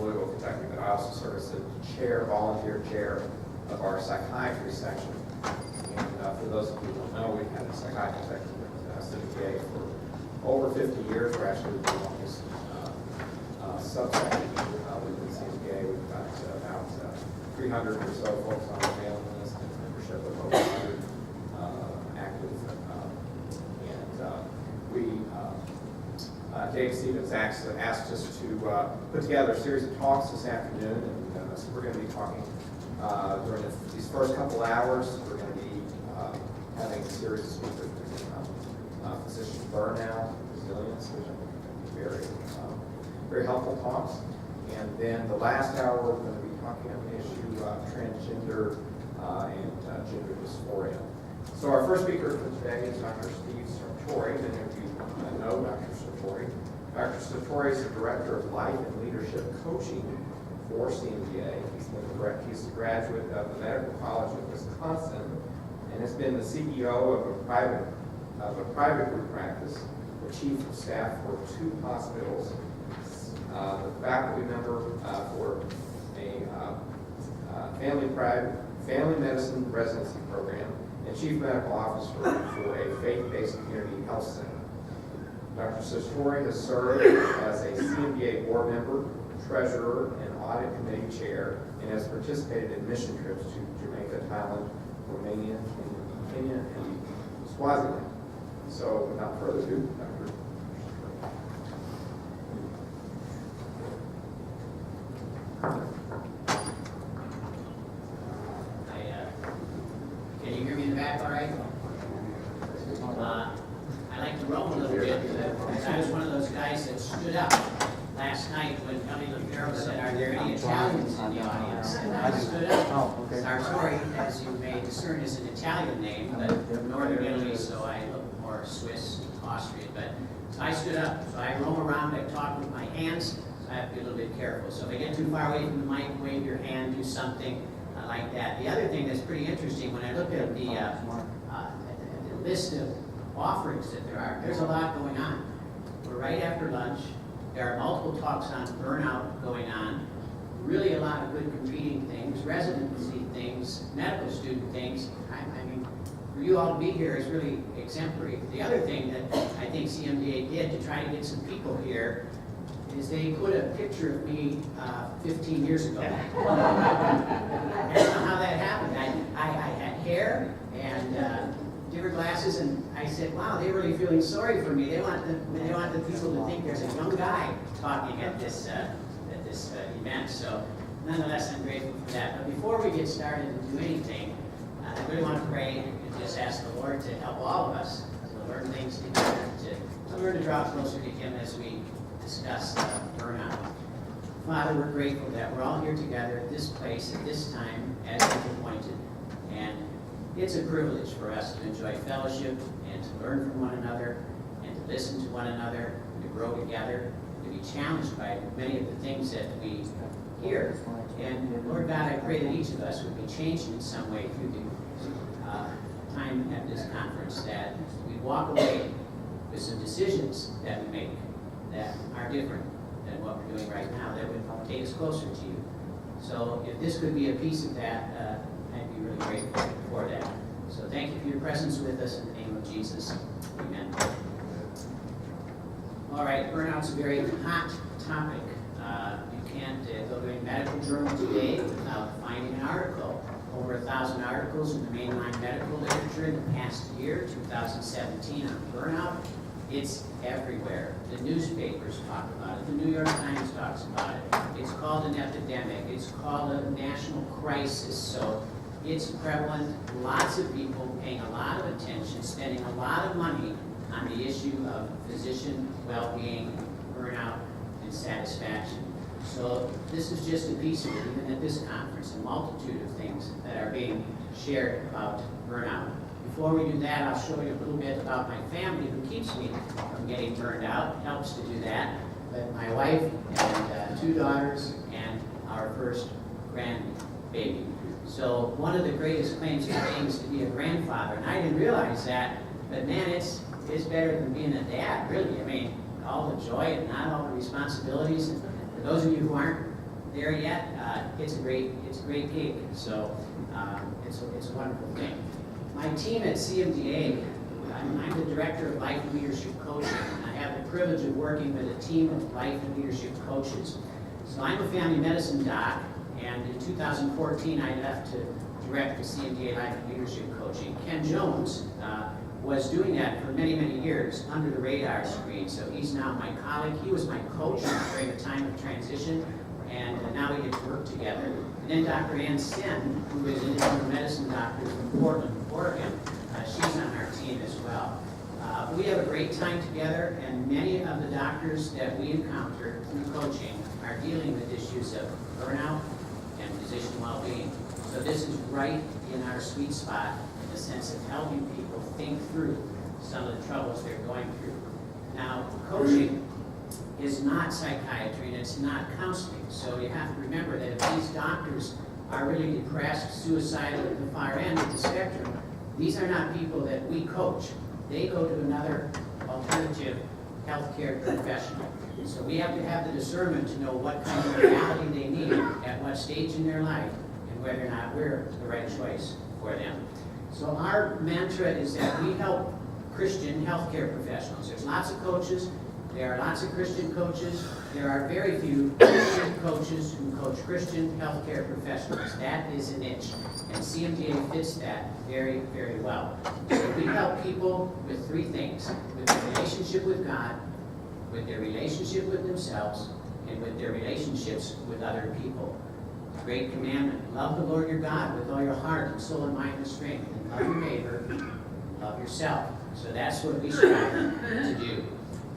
Louisville, Kentucky, but I also serve as the volunteer chair of our psychiatry section. And for those of you who don't know, we've had a psychiatry section at CMDA for over 50 years. We're actually the longest subsection within CMDA. We've got about 300 or so folks on the mailing list and membership of over 100 active. Dave Stevens asked us to put together a series of talks this afternoon, and so we're going to be talking during these first couple hours. We're going to be having a series of speakers on physician burnout, resilience, which I think are going to be very helpful talks. And then the last hour, we're going to be talking on the issue of transgender and gender dysphoria. So our first speaker for today is Dr. Steve Sartori. Many of you know Dr. Sartori. Dr. Sartori is the Director of Life and Leadership Coaching for CMDA. He's a graduate of the Medical College of Wisconsin and has been the CEO of a private group practice, the chief of staff for 2 hospitals, the faculty member for a family medicine residency program, and chief medical officer for a faith-based community health center. Dr. Sartori has served as a CMDA board member, treasurer, and audit committee chair, and has participated in mission trips to Jamaica, Thailand, Romania, Kenya, and Swaziland. So without further ado, Dr. Can you hear me in the back all right? I like to roam a little bit because I was one of those guys that stood up last night when Ellie LaPero said, "Are there any Italians in the audience?" And I stood up. Sartori, as you may discern, is an Italian name, but Northern Italy, so I look more Swiss, Austrian. But so I stood up. So I roam around, I talk with my hands, so I have to be a little bit careful. So if I get too far away from the mic, wave your hand, do something like that. The other thing that's pretty interesting, when I look at the list of offerings that there's a lot going on. We're right after lunch. There are multiple talks on burnout going on. Really a lot of good competing things, residency things, medical student things. I mean, for you all to be here is really exemplary. The other thing that I think CMDA did to try to get some people here is they put a picture of me 15 years ago. I don't know how that happened. I had hair and different glasses, and I said, wow, they're really feeling sorry for me. They want the people to think there's a young guy talking at this event. So nonetheless, I'm grateful for that. But before we get started and do anything, I really want to pray and just ask the Lord to help all of us to learn things together, to learn to draw closer to Him as we discuss burnout. Father, we're grateful that we're all here together at this place, at this time, as you've appointed. And it's a privilege for us to enjoy fellowship and to learn from one another and to listen to one another, to grow together, to be challenged by many of the things that we hear. And Lord God, I pray that each of us would be changed in some way through the time at this conference, that we walk away with some decisions that we make that are different than what we're doing right now, that would take us closer to you. So if this could be a piece of that, I'd be really grateful for that. So thank you for your presence with us in the name of Jesus. Amen. All right, burnout's a very hot topic. You can't go to a medical journal today without finding an article. Over 1,000 articles in the mainline medical literature in the past year, 2017, on burnout. It's everywhere. The newspapers talk about it. The New York Times talks about it. It's called an epidemic. It's called a national crisis. So it's prevalent. Lots of people paying a lot of attention, spending a lot of money on the issue of physician well-being, burnout, and satisfaction. So this is just a piece of it, even at this conference, a multitude of things that are being shared about burnout. Before we do that, I'll show you a little bit about my family who keeps me from getting burned out. It helps to do that. But my wife and 2 daughters and our first grandbaby. So one of the greatest claims to fame is to be a grandfather. And I didn't realize that, but man, it's better than being a dad, really. I mean, all the joy and not all the responsibilities. And for those of you who aren't there yet, it's a great gig. So it's a wonderful thing. My team at CMDA, I'm the director of life and leadership coaching. And I have the privilege of working with a team of life and leadership coaches. So I'm a family medicine doc, and in 2014 I left to direct the CMDA life and leadership coaching. Ken Jones was doing that for many, many years under the radar screen. So he's now my colleague. He was my coach during a time of transition, and now we get to work together. And then Dr. Ann Sen, who is an internal medicine doctor from Portland, Oregon, she's on our team as well. We have a great time together, and many of the doctors that we encounter through coaching are dealing with issues of burnout and physician well-being. So this is right in our sweet spot in the sense of helping people think through some of the troubles they're going through. Now, coaching is not psychiatry and it's not counseling. So you have to remember that if these doctors are really depressed, suicidal at the far end of the spectrum, these are not people that we coach. They go to another alternative healthcare professional. So we have to have the discernment to know what kind of reality they need at what stage in their life and whether or not we're the right choice for them. So our mantra is that we help Christian healthcare professionals. There's lots of coaches. There are lots of Christian coaches. There are very few Christian coaches who coach Christian healthcare professionals. That is a niche, and CMDA fits that very, very well. So we help people with three things: with their relationship with God, with their relationship with themselves, and with their relationships with other people. Great commandment: love the Lord your God with all your heart and soul and mind and strength, and love your neighbor, love yourself. So that's what we strive to do.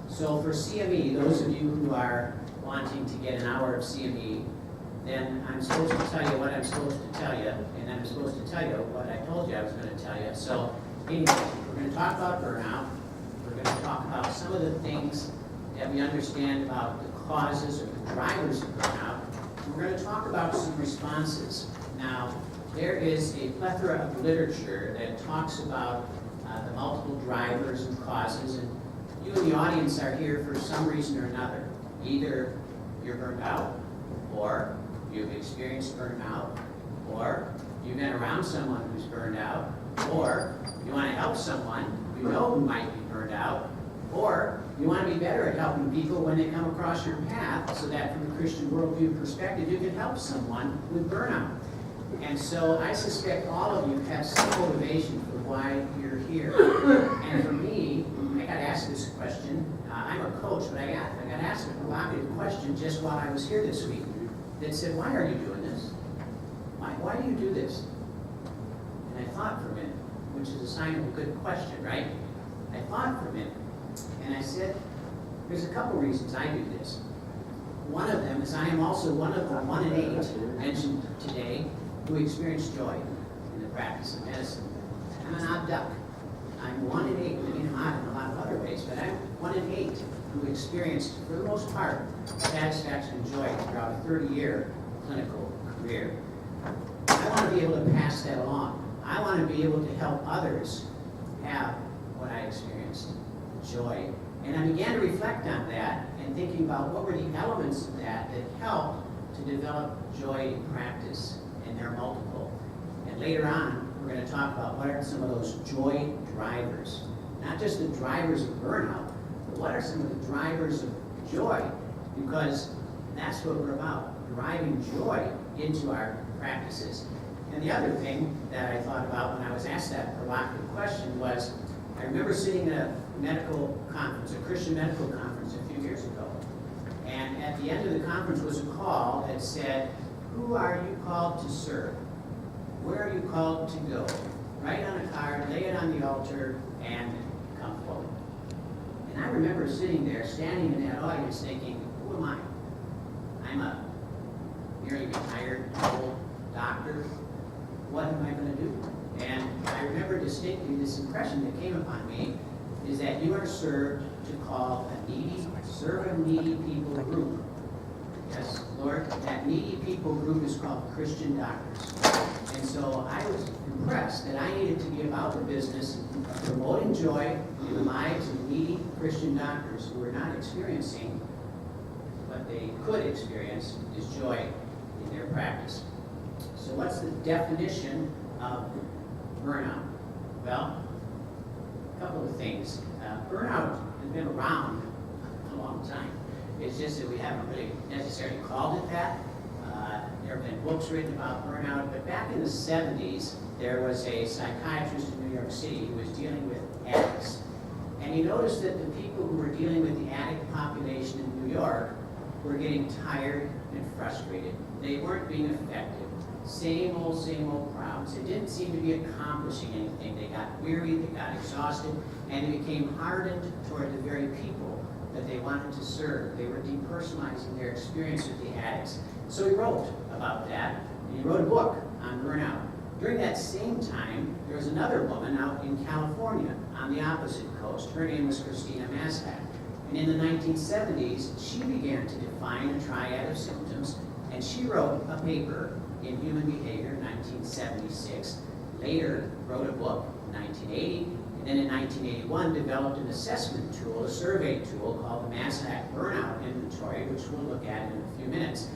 So for CME, those of you who are wanting to get an hour of CME, then I'm supposed to tell you what I'm supposed to tell you, and I'm supposed to tell you what I told you I was going to tell you. So anyway, we're going to talk about burnout. We're going to talk about some of the things that we understand about the causes or the drivers of burnout. And we're going to talk about some responses. Now, there is a plethora of literature that talks about the multiple drivers and causes, and you in the audience are here for some reason or another. Either you're burned out, or you've experienced burnout, or you've been around someone who's burned out, or you want to help someone you know who might be burned out, or you want to be better at helping people when they come across your path so that from a Christian worldview perspective you can help someone with burnout. And so I suspect all of you have some motivation for why you're here. And for me, I got asked this question. I'm a coach, but I got asked a provocative question just while I was here this week that said, why are you doing this? Why do you do this? And I thought for a minute, which is a sign of a good question, right? I thought for a minute, and I said, there's a couple reasons I do this. One of them is I am also one of the 1 in 8 mentioned today who experience joy in the practice of medicine. I'm an odd duck. I'm 1 in 8. I mean, I'm odd in a lot of other ways, but I'm 1 in 8 who experienced, for the most part, satisfaction and joy throughout a 30-year clinical career. I want to be able to pass that along. I want to be able to help others have what I experienced, joy. And I began to reflect on that and thinking about what were the elements of that that helped to develop joy in practice, and they're multiple. And later on, we're going to talk about what are some of those joy drivers. Not just the drivers of burnout, but what are some of the drivers of joy? Because that's what we're about, driving joy into our practices. And the other thing that I thought about when I was asked that provocative question was, I remember sitting at a medical conference, a Christian medical conference a few years ago. And at the end of the conference was a call that said, who are you called to serve? Where are you called to go? Write on a card, lay it on the altar, and come forward. And I remember sitting there, standing in that audience thinking, who am I? I'm a nearly retired old doctor. What am I going to do? And I remember distinctly this impression that came upon me is that you are served to call a needy, serve a needy people group. Yes, Lord, that needy people group is called Christian doctors. And so I was impressed that I needed to be about the business of promoting joy in the lives of needy Christian doctors who were not experiencing what they could experience is joy in their practice. So what's the definition of burnout? Well, a couple of things. Burnout has been around a long time. It's just that we haven't really necessarily called it that. There have been books written about burnout, but back in the 70s, there was a psychiatrist in New York City who was dealing with addicts. And he noticed that the people who were dealing with the addict population in New York were getting tired and frustrated. They weren't being effective. Same old crowds. They didn't seem to be accomplishing anything. They got weary, they got exhausted, and they became hardened toward the very people that they wanted to serve. They were depersonalizing their experience with the addicts. So he wrote about that, and he wrote a book on burnout. During that same time, there was another woman out in California on the opposite coast. Her name was Christina Maslach. And in the 1970s, she began to define a triad of symptoms, and she wrote a paper in Human Behavior in 1976, later wrote a book in 1980, and then in 1981 developed an assessment tool, a survey tool called the Maslach Burnout Inventory, which we'll look at in a few minutes.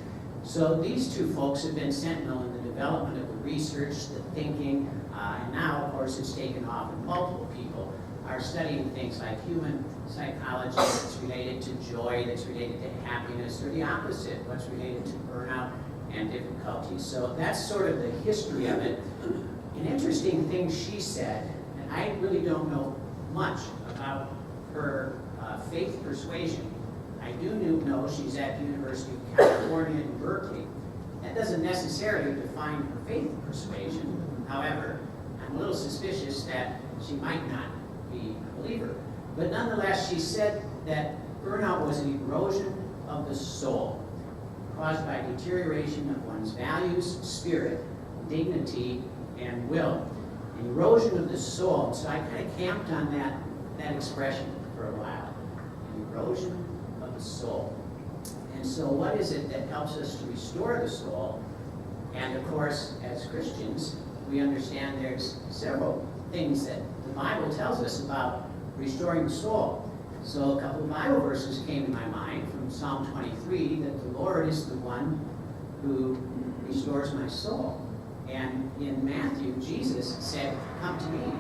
So these two folks have been sentinel in the development of the research, the thinking, and now, of course, it's taken off, and multiple people are studying things like human psychology that's related to joy, that's related to happiness, or the opposite, what's related to burnout and difficulties. So that's sort of the history of it. An interesting thing she said, and I really don't know much about her faith persuasion. I do know she's at the University of California in Berkeley. That doesn't necessarily define her faith persuasion. However, I'm a little suspicious that she might not be a believer. But nonetheless, she said that burnout was an erosion of the soul, caused by deterioration of one's values, spirit, dignity, and will. An erosion of the soul. So I kind of camped on that expression for a while. An erosion of the soul. And so what is it that helps us to restore the soul? And of course, as Christians, we understand there's several things that the Bible tells us about restoring the soul. So a couple of Bible verses came to my mind from Psalm 23, that the Lord is the one who restores my soul. And in Matthew, Jesus said, "Come to me,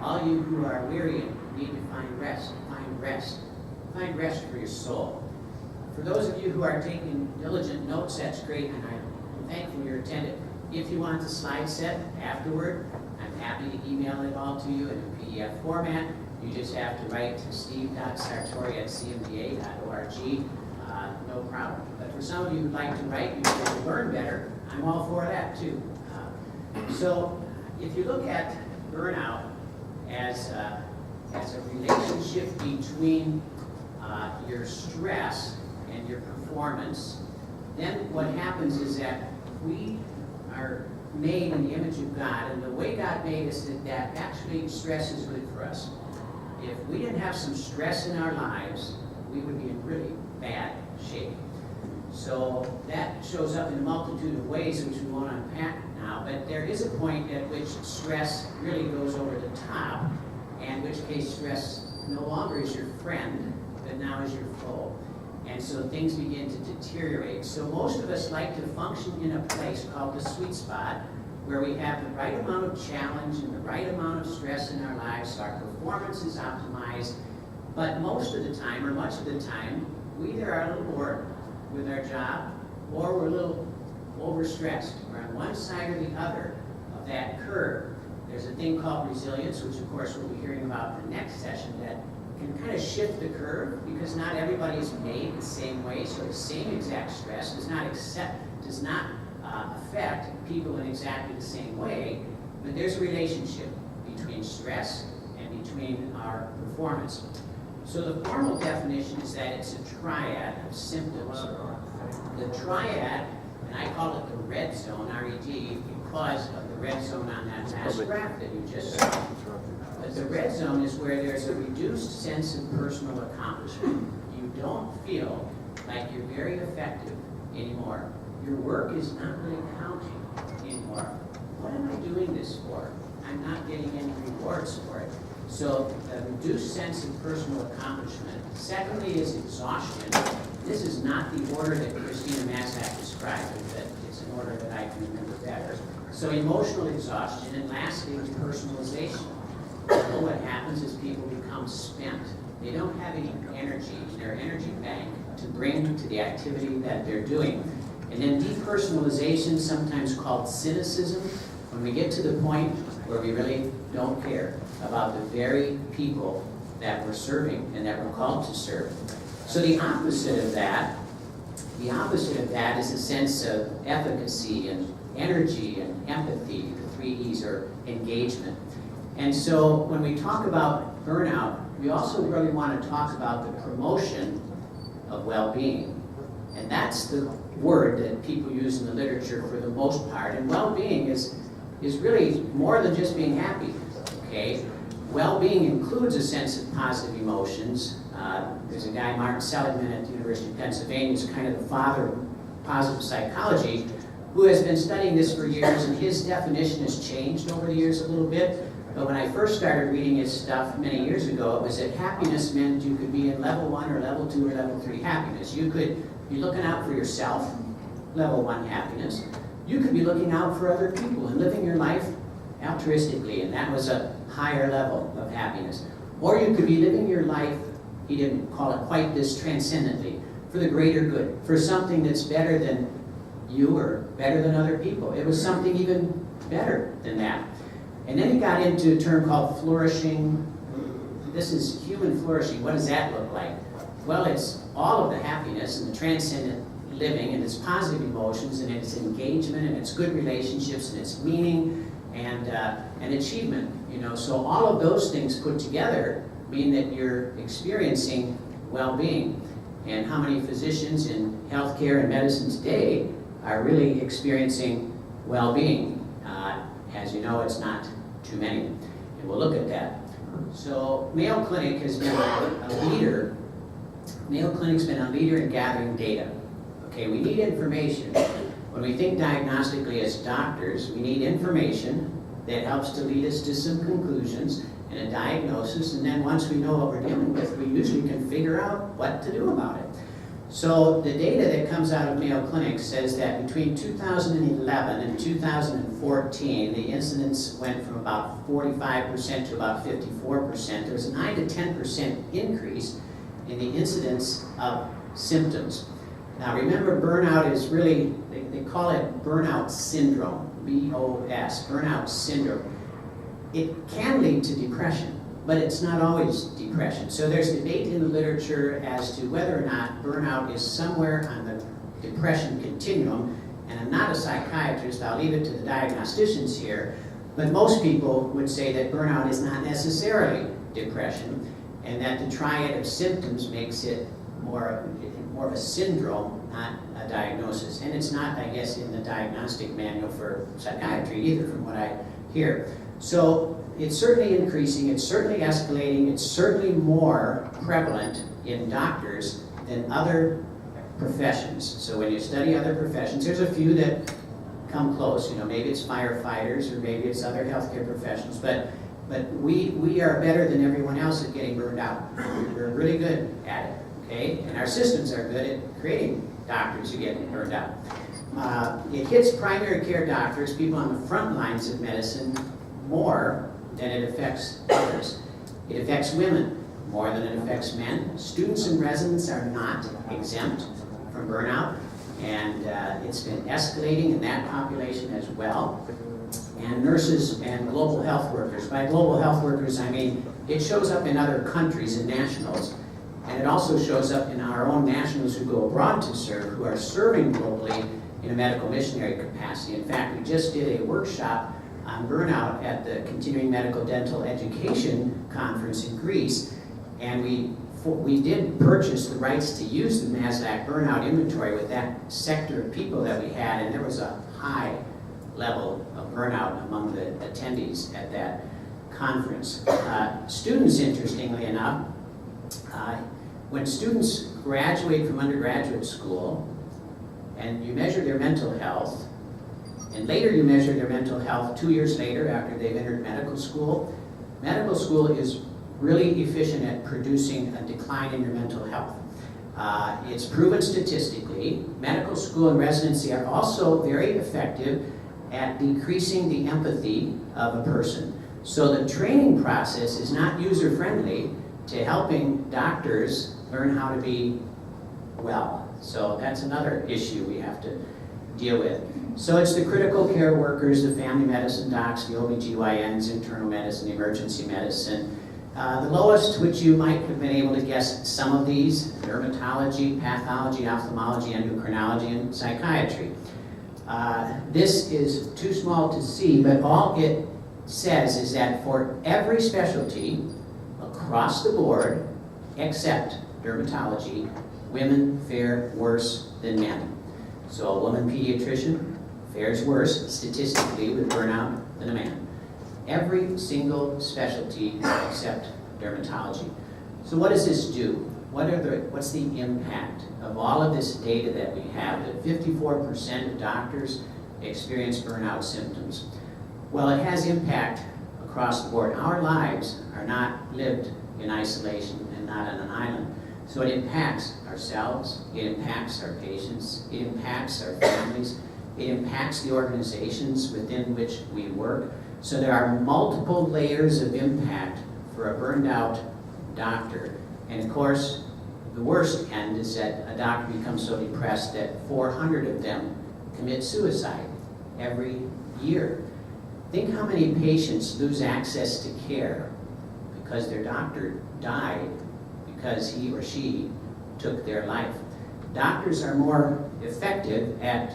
all you who are weary and need to find rest, find rest. Find rest for your soul." For those of you who are taking diligent notes, that's great, and I'm thankful you're attentive. If you want the slide set afterward, I'm happy to email it all to you in a PDF format. You just have to write to steve.sartori@cmda.org. No problem. But for some of you who'd like to write, you want to learn better, I'm all for that too. So if you look at burnout as a relationship between your stress and your performance, then what happens is that we are made in the image of God, and the way God made us, that actually stress is good for us. If we didn't have some stress in our lives, we would be in really bad shape. So that shows up in a multitude of ways, which we won't unpack now, but there is a point at which stress really goes over the top, and in which case stress no longer is your friend, but now is your foe. And so things begin to deteriorate. So most of us like to function in a place called the sweet spot, where we have the right amount of challenge and the right amount of stress in our lives, so our performance is optimized. But most of the time, or much of the time, we either are a little bored with our job, or we're a little overstressed. We're on one side or the other of that curve. There's a thing called resilience, which of course we'll be hearing about in the next session, that can kind of shift the curve, because not everybody is made the same way, so the same exact stress does not affect people in exactly the same way, but there's a relationship between stress and between our performance. So the formal definition is that it's a triad of symptoms. The triad, and I call it the red zone, RED, because of the red zone on that last graph that you just saw. But the red zone is where there's a reduced sense of personal accomplishment. You don't feel like you're very effective anymore. Your work is not really counting anymore. What am I doing this for? I'm not getting any rewards for it. So a reduced sense of personal accomplishment. Secondly is exhaustion. This is not the order that Christina Maslach described, but it's an can remember better. So emotional exhaustion, and lastly, depersonalization. So what happens is people become spent. They don't have any energy in their energy bank to bring to the activity that they're doing. And then depersonalization, sometimes called cynicism, when we get to the point where we really don't care about the very people that we're serving and that we're called to serve. So the opposite of that is a sense of efficacy and energy and empathy, the 3 E's, or engagement. And so when we talk about burnout, we also really want to talk about the promotion of well-being. And that's the word that people use in the literature for the most part. And well-being is really more than just being happy, okay? Well-being includes a sense of positive emotions. There's a guy, Martin Seligman, at the University of Pennsylvania, who's kind of the father of positive psychology, who has been studying this for years, and his definition has changed over the years a little bit. But when I first started reading his stuff many years ago, it was that happiness meant you could be in level 1 or level 2 or level 3 happiness. You could be looking out for yourself, level 1 happiness. You could be looking out for other people and living your life altruistically, and that was a higher level of happiness. Or you could be living your life, he didn't call it quite this transcendently, for the greater good, for something that's better than you or better than other people. It was something even better than that. And then he got into a term called flourishing. This is human flourishing. What does that look like? Well, it's all of the happiness and the transcendent living and its positive emotions and its engagement and its good relationships and its meaning and achievement. You know, so all of those things put together mean that you're experiencing well-being. And how many physicians in healthcare and medicine today are really experiencing well-being? As you know, it's not too many, and we'll look at that. So Mayo Clinic has been a leader. Mayo Clinic's been a leader in gathering data. Okay, we need information. When we think diagnostically as doctors, we need information that helps to lead us to some conclusions and a diagnosis, and then once we know what we're dealing with, we usually can figure out what to do about it. So the data that comes out of Mayo Clinic says that between 2011 and 2014, the incidence went from about 45% to about 54%. There was a 9 to 10% increase in the incidence of symptoms. Now remember, burnout is really, they call it burnout syndrome, BOS, burnout syndrome. It can lead to depression, but it's not always depression. So there's debate in the literature as to whether or not burnout is somewhere on the depression continuum. And I'm not a psychiatrist, I'll leave it to the diagnosticians here, but most people would say that burnout is not necessarily depression, and that the triad of symptoms makes it more of a syndrome, not a diagnosis. And it's not, I guess, in the diagnostic manual for psychiatry either, from what I hear. So it's certainly increasing, it's certainly escalating, it's certainly more prevalent in doctors than other professions. So when you study other professions, there's a few that come close. You know, maybe it's firefighters or maybe it's other healthcare professionals, but we are better than everyone else at getting burned out. We're really good at it, okay? And our systems are good at creating doctors who get burned out. It hits primary care doctors, people on the front lines of medicine, more than it affects others. It affects women more than it affects men. Students and residents are not exempt from burnout, and it's been escalating in that population as well. And nurses and global health workers. By global health workers, I mean it shows up in other countries and nationals, and it also shows up in our own nationals who go abroad to serve, who are serving globally in a medical missionary capacity. In fact, we just did a workshop on burnout at the Continuing Medical Dental Education Conference in Greece, and we did purchase the rights to use the NASDAQ burnout inventory with that sector of people that we had, and there was a high level of burnout among the attendees at that conference. Students, interestingly enough, when students graduate from undergraduate school and you measure their mental health, and later you measure their mental health 2 years later after they've entered medical school is really efficient at producing a decline in your mental health. It's proven statistically. Medical school and residency are also very effective at decreasing the empathy of a person. So the training process is not user-friendly to helping doctors learn how to be well. So that's another issue we have to deal with. So it's the critical care workers, the family medicine docs, the OBGYNs, internal medicine, emergency medicine. The lowest, which you might have been able to guess some of these, dermatology, pathology, ophthalmology, endocrinology, and psychiatry. This is too small to see, but all it says is that for every specialty across the board, except dermatology, women fare worse than men. So a woman pediatrician fares worse statistically with burnout than a man. Every single specialty except dermatology. So what does this do? What's the impact of all of this data that we have, that 54% of doctors experience burnout symptoms? Well, it has impact across the board. Our lives are not lived in isolation and not on an island. So it impacts ourselves, it impacts our patients, it impacts our families, it impacts the organizations within which we work. So there are multiple layers of impact for a burned out doctor. And of course, the worst end is that a doctor becomes so depressed that 400 of them commit suicide every year. Think how many patients lose access to care because their doctor died because he or she took their life. Doctors are more effective at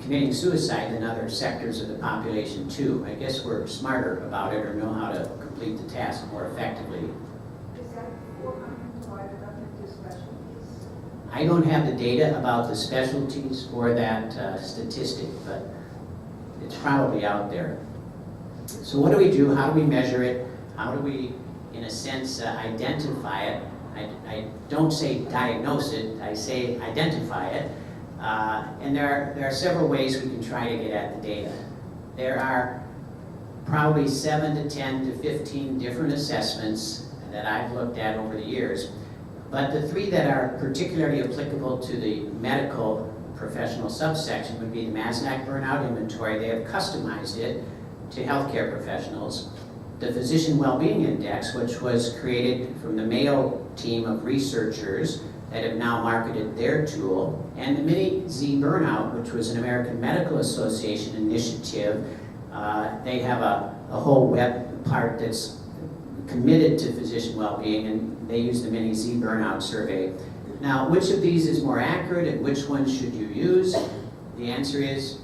committing suicide than other sectors of the population too. I guess we're smarter about it or know how to complete the task more effectively. Is that 400 divided up into specialties? I don't have the data about the specialties for that statistic, but it's probably out there. So what do we do? How do we measure it? How do we, in a sense, identify it? I don't say diagnose it, I say identify it. And there are several ways we can try to get at the data. There are probably 7 to 10 to 15 different assessments that I've looked at over the years. But the three that are particularly applicable to the medical professional subsection would be the Maslach Burnout Inventory. They have customized it to healthcare professionals. The Physician Wellbeing Index, which was created from the Mayo team of researchers that have now marketed their tool, and the Mini-Z Burnout, which was an American Medical Association initiative. They have a whole web part that's committed to physician well-being, and they use the Mini-Z Burnout survey. Now, which of these is more accurate and which one should you use? The answer is,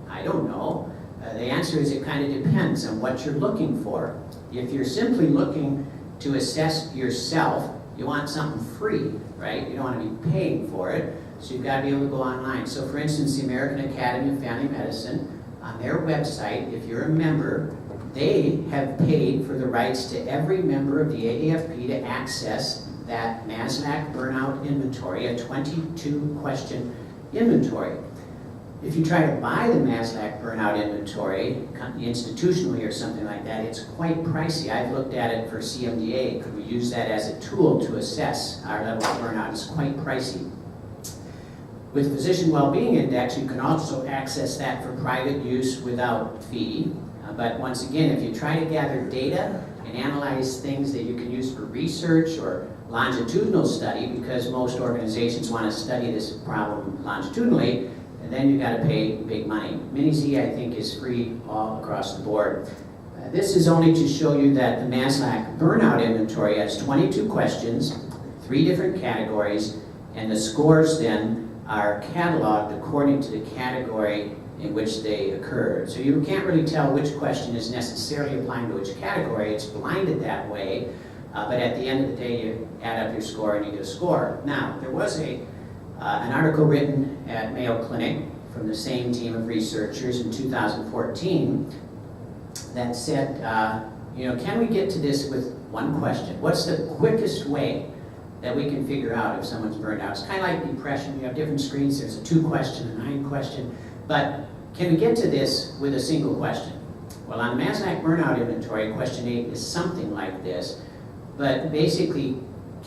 I don't know. The answer is it kind of depends on what you're looking for. If you're simply looking to assess yourself, you want something free, right? You don't want to be paying for it, so you've got to be able to go online. So for instance, the American Academy of Family Medicine, on their website, if you're a member, they have paid for the rights to every member of the AAFP to access that Maslach Burnout Inventory, a 22-question inventory. If you try to buy the Maslach Burnout Inventory institutionally or something like that, it's quite pricey. I've looked at it for CMDA. Could we use that as a tool to assess our level of burnout? It's quite pricey. With Physician Wellbeing Index, you can also access that for private use without fee. But once again, if you try to gather data and analyze things that you can use for research or longitudinal study, because most organizations want to study this problem longitudinally, and then you've got to pay big money. Mini-Z, I think, is free all across the board. This is only to show you that the Maslach Burnout Inventory has 22 questions, 3 different categories, and the scores then are cataloged according to the category in which they occur. So you can't really tell which question is necessarily applying to which category. It's blinded that way, but at the end of the day, you add up your score and you get a score. Now, there was an article written at Mayo Clinic from the same team of researchers in 2014 that said, can we get to this with one question? What's the quickest way that we can figure out if someone's burned out? It's kind of like depression. You have different screens. There's a 2-question, a 9-question. But can we get to this with a single question? Well, on the Maslach Burnout Inventory, question 8 is something like this. But basically,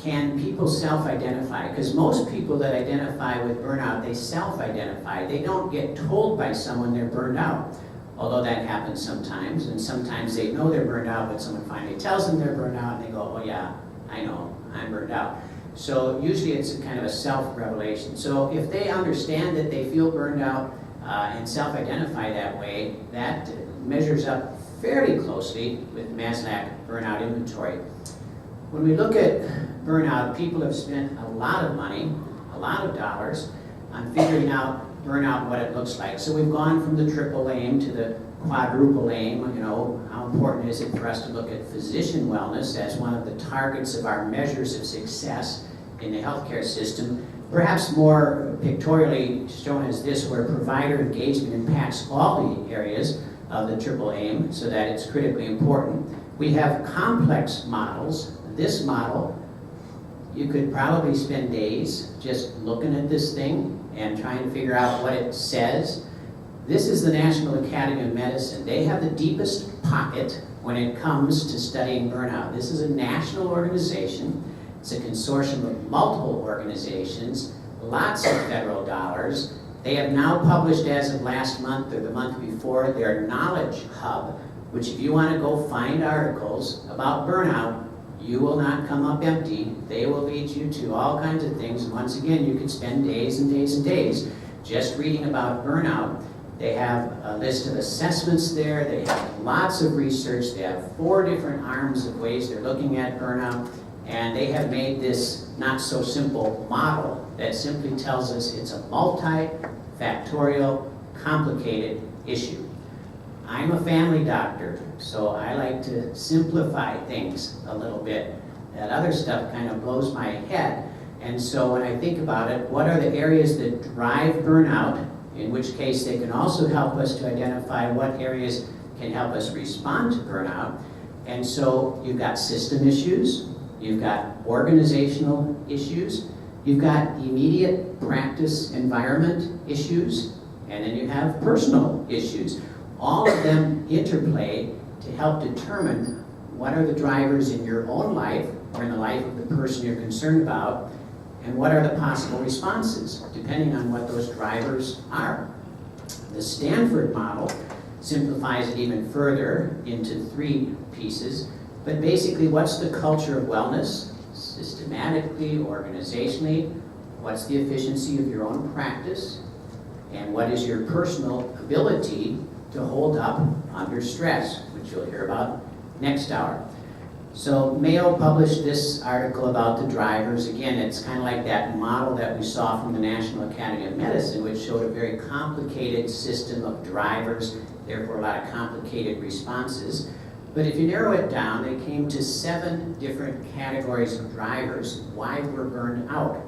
can people self-identify? Because most people that identify with burnout, they self-identify. They don't get told by someone they're burned out, although that happens sometimes. And sometimes they know they're burned out, but someone finally tells them they're burned out, and they go, oh yeah, I know, I'm burned out. So usually it's a kind of a self-revelation. So if they understand that they feel burned out and self-identify that way, that measures up fairly closely with Maslach burnout inventory. When we look at burnout, people have spent a lot of money, a lot of dollars on figuring out burnout, what it looks like. So we've gone from the triple aim to the quadruple aim. You know, how important is it for us to look at physician wellness as one of the targets of our measures of success in the healthcare system? Perhaps more pictorially shown as this, where provider engagement impacts all the areas of the triple aim, so that it's critically important. We have complex models. This model, you could probably spend days just looking at this thing and trying to figure out what it says. This is the National Academy of Medicine. They have the deepest pocket when it comes to studying burnout. This is a national organization. It's a consortium of multiple organizations, lots of federal dollars. They have now published, as of last month or the month before, their knowledge hub, which if you want to go find articles about burnout, you will not come up empty. They will lead you to all kinds of things. And once again, you could spend days and days and days just reading about burnout. They have a list of assessments there. They have lots of research. They have 4 different arms of ways they're looking at burnout. And they have made this not so simple model that simply tells us it's a multifactorial, complicated issue. I'm a family doctor, so I like to simplify things a little bit. That other stuff kind of blows my head. And so when I think about it, what are the areas that drive burnout, in which case they can also help us to identify what areas can help us respond to burnout. And so you've got system issues, you've got organizational issues, you've got immediate practice environment issues, and then you have personal issues. All of them interplay to help determine what are the drivers in your own life or in the life of the person you're concerned about, and what are the possible responses, depending on what those drivers are. The Stanford model simplifies it even further into 3 pieces, but basically, what's the culture of wellness, systematically, organizationally? What's the efficiency of your own practice? And what is your personal ability to hold up under stress, which you'll hear about next hour. So Mayo published this article about the drivers. Again, it's kind of like that model that we saw from the National Academy of Medicine, which showed a very complicated system of drivers, therefore a lot of complicated responses. But if you narrow it down, they came to 7 different categories of drivers, why we're burned out.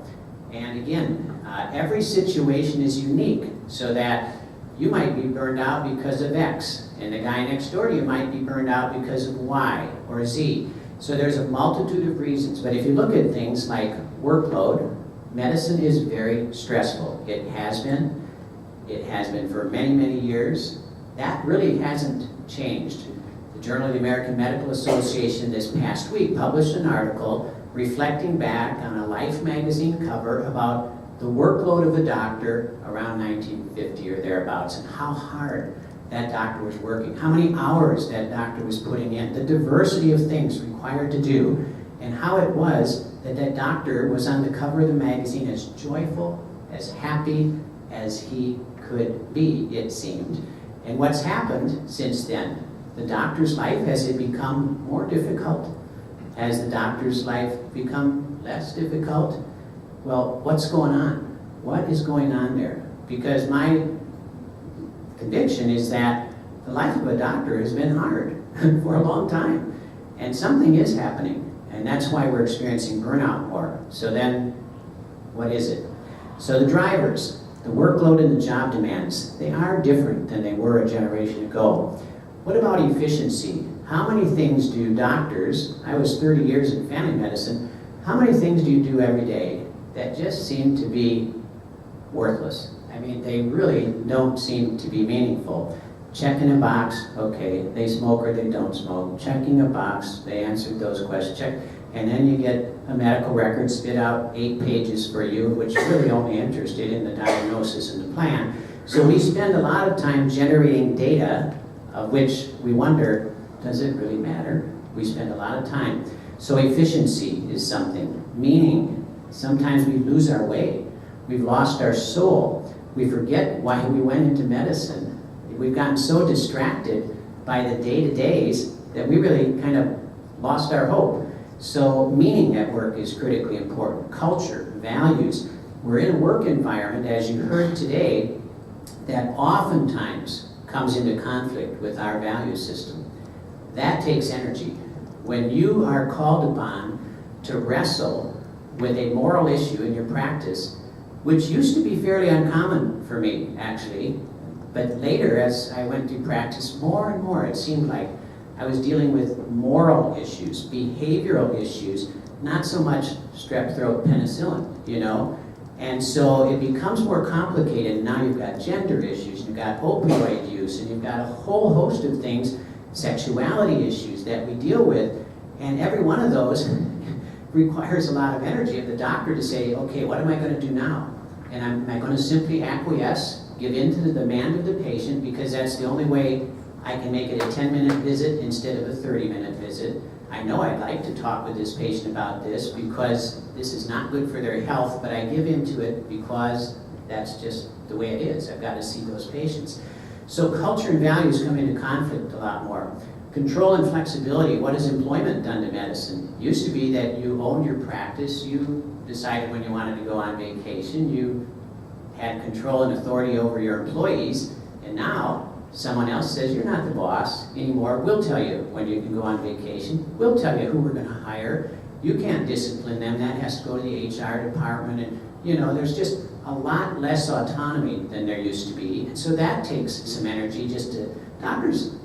And again, every situation is unique, so that you might be burned out because of X, and the guy next door to you might be burned out because of Y or Z. So there's a multitude of reasons, but if you look at things like workload, medicine is very stressful. It has been for many, many years. That really hasn't changed. The Journal of the American Medical Association this past week published an article reflecting back on a Life magazine cover about the workload of a doctor around 1950 or thereabouts, and how hard that doctor was working, how many hours that doctor was putting in, the diversity of things required to do, and how it was that that doctor was on the cover of the magazine as joyful, as happy as he could be, it seemed. And what's happened since then? The doctor's life, has it become more difficult? Has the doctor's life become less difficult? Well, what's going on? What is going on there? Because my conviction is that the life of a doctor has been hard for a long time. And something is happening. And that's why we're experiencing burnout more. So then, what is it? So the drivers, the workload and the job demands, they are different than they were a generation ago. What about efficiency? How many things do doctors, I was 30 years in family medicine, how many things do you do every day that just seem to be worthless? I mean, they really don't seem to be meaningful. Checking a box, okay, they smoke or they don't smoke. Checking a box, they answered those questions. And then you get a medical record spit out 8 pages for you, which really only interested in the diagnosis and the plan. So we spend a lot of time generating data, of which we wonder, does it really matter? We spend a lot of time. So efficiency is something, meaning sometimes we lose our way. We've lost our soul. We forget why we went into medicine. We've gotten so distracted by the day-to-days that we really kind of lost our hope. So meaning at work is critically important. Culture, values. We're in a work environment, as you heard today, that oftentimes comes into conflict with our value system. That takes energy. When you are called upon to wrestle with a moral issue in your practice, which used to be fairly uncommon for me, actually, but later as I went through practice, more and more it seemed like I was dealing with moral issues, behavioral issues, not so much strep throat penicillin, you know? And so it becomes more complicated. Now you've got gender issues, you've got opioid use, and you've got a whole host of things, sexuality issues that we deal with, and every one of those requires a lot of energy of the doctor to say, okay, what am I going to do now? And am I going to simply acquiesce, give in to the demand of the patient, because that's the only way I can make it a 10-minute visit instead of a 30-minute visit? I know I'd like to talk with this patient about this because this is not good for their health, but I give into it because that's just the way it is. I've got to see those patients. So culture and values come into conflict a lot more. Control and flexibility. What has employment done to medicine? It used to be that you owned your practice, you decided when you wanted to go on vacation, you had control and authority over your employees, and now someone else says, you're not the boss anymore. We'll tell you when you can go on vacation. We'll tell you who we're going to hire. You can't discipline them. That has to go to the HR department. And, you know, there's just a lot less autonomy than there used to be. And so that takes some energy just to, doctors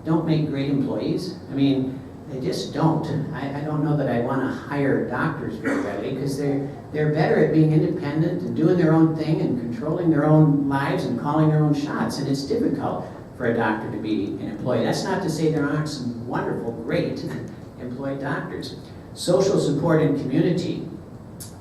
don't make great employees. I mean, they just don't. I don't know that I want to hire doctors very readily because they're better at being independent and doing their own thing and controlling their own lives and calling their own shots. And it's difficult for a doctor to be an employee. That's not to say there aren't some wonderful, great employed doctors. Social support and community,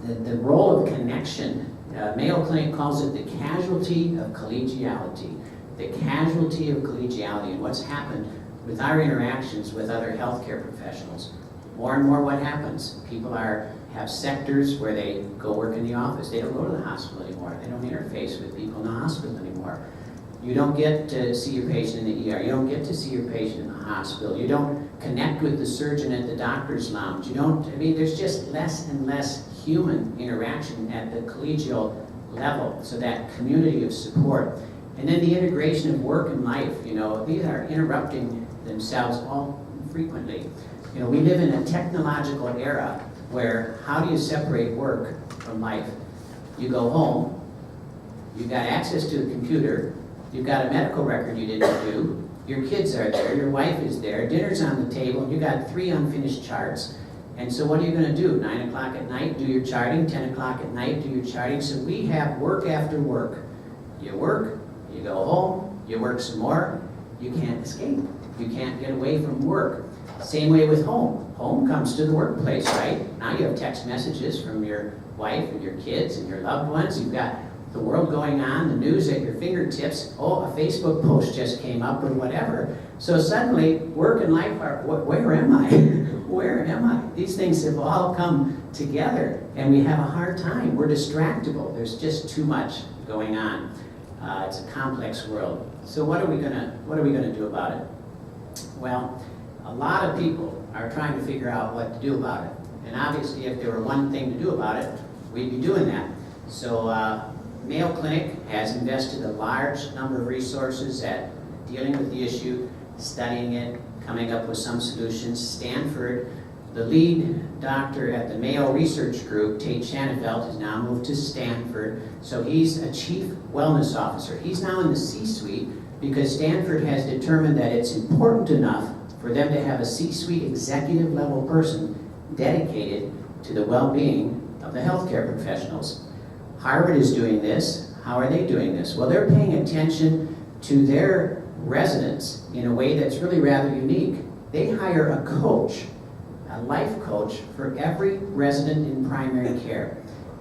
the role of connection. Mayo Clinic calls it the casualty of collegiality. The casualty of collegiality and what's happened with our interactions with other healthcare professionals. More and more what happens? People have sectors where they go work in the office. They don't go to the hospital anymore. They don't interface with people in the hospital anymore. You don't get to see your patient in the ER. You don't get to see your patient in the hospital. You don't connect with the surgeon at the doctor's lounge. There's just less and less human interaction at the collegial level. So that community of support. And then the integration of work and life, these are interrupting themselves all frequently. We live in a technological era where how do you separate work from life? You go home, you've got access to a computer, you've got a medical record you didn't do, your kids are there, your wife is there, dinner's on the table, and you got 3 unfinished charts. And so what are you going to do? 9 o'clock at night, do your charting, 10 o'clock at night, do your charting. So we have work after work. You work, you go home, you work some more, you can't escape. You can't get away from work. Same way with home. Home comes to the workplace, right? Now you have text messages from your wife and your kids and your loved ones. You've got the world going on, the news at your fingertips. Oh, a Facebook post just came up or whatever. So suddenly, work and life are, where am I? Where am I? These things have all come together and we have a hard time. We're distractible. There's just too much going on. It's a complex world. So what are we gonna do about it? Well, a lot of people are trying to figure out what to do about it. And obviously, if there were one thing to do about it, we'd be doing that. So Mayo Clinic has invested a large number of resources at dealing with the issue, studying it, coming up with some solutions. Stanford, the lead doctor at the Mayo Research Group, Tate Shanafelt, has now moved to Stanford. So he's a chief wellness officer. He's now in the C-suite because Stanford has determined that it's important enough for them to have a C-suite executive level person dedicated to the well-being of the healthcare professionals. Harvard is doing this. How are they doing this? Well, they're paying attention to their residents in a way that's really rather unique. They hire a coach a life coach for every resident in primary care.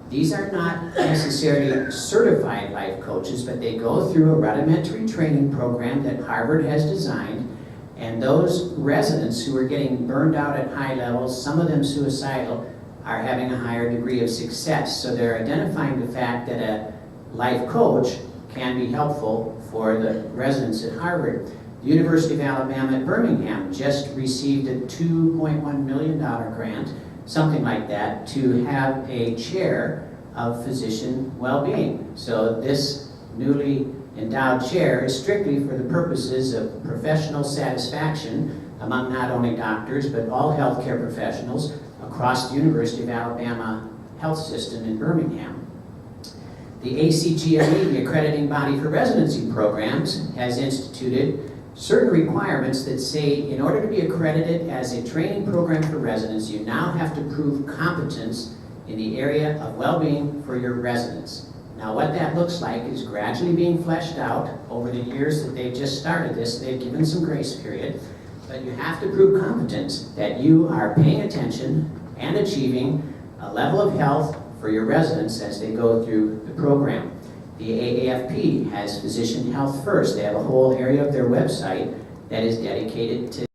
These are not necessarily certified life coaches, but they go through a rudimentary training program that Harvard has designed, and those residents who are getting burned out at high levels, some of them suicidal, are having a higher degree of success. So they're identifying the fact that a life coach can be helpful for the residents at Harvard. The University of Alabama at Birmingham just received a $2.1 million grant, something like that, to have a chair of physician well-being. So this newly endowed chair is strictly for the purposes of professional satisfaction among not only doctors, but all healthcare professionals across the University of Alabama health system in Birmingham. The ACGME, the accrediting body for residency programs, has instituted certain requirements that say in order to be accredited as a training program for residents, you now have to prove competence in the area of well-being for your residents. Now what that looks like is gradually being fleshed out over the years that they've just started this. They've given some grace period, but you have to prove competence that you are paying attention and achieving a level of health for your residents as they go through the program. The AAFP has Physician Health First. They have a whole area of their website that is dedicated to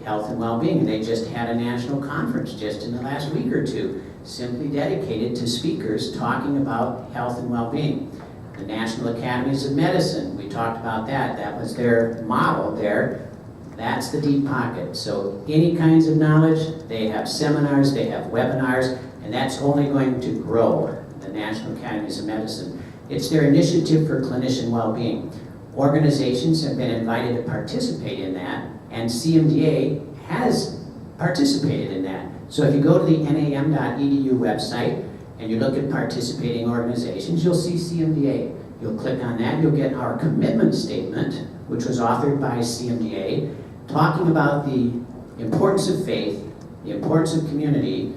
health and well-being. They just had a national conference just in the last week or two, simply dedicated to speakers talking about health and well-being. The National Academies of Medicine, we talked about that. That was their model there. That's the deep pocket. So any kinds of knowledge, they have seminars, they have webinars, and that's only going to grow, the National Academies of Medicine. It's their initiative for clinician well-being. Organizations have been invited to participate in that, and CMDA has participated in that. So if you go to the nam.edu website and you look at participating organizations, you'll see CMDA. You'll click on that, you'll get our commitment statement, which was authored by CMDA, talking about the importance of faith, the importance of community,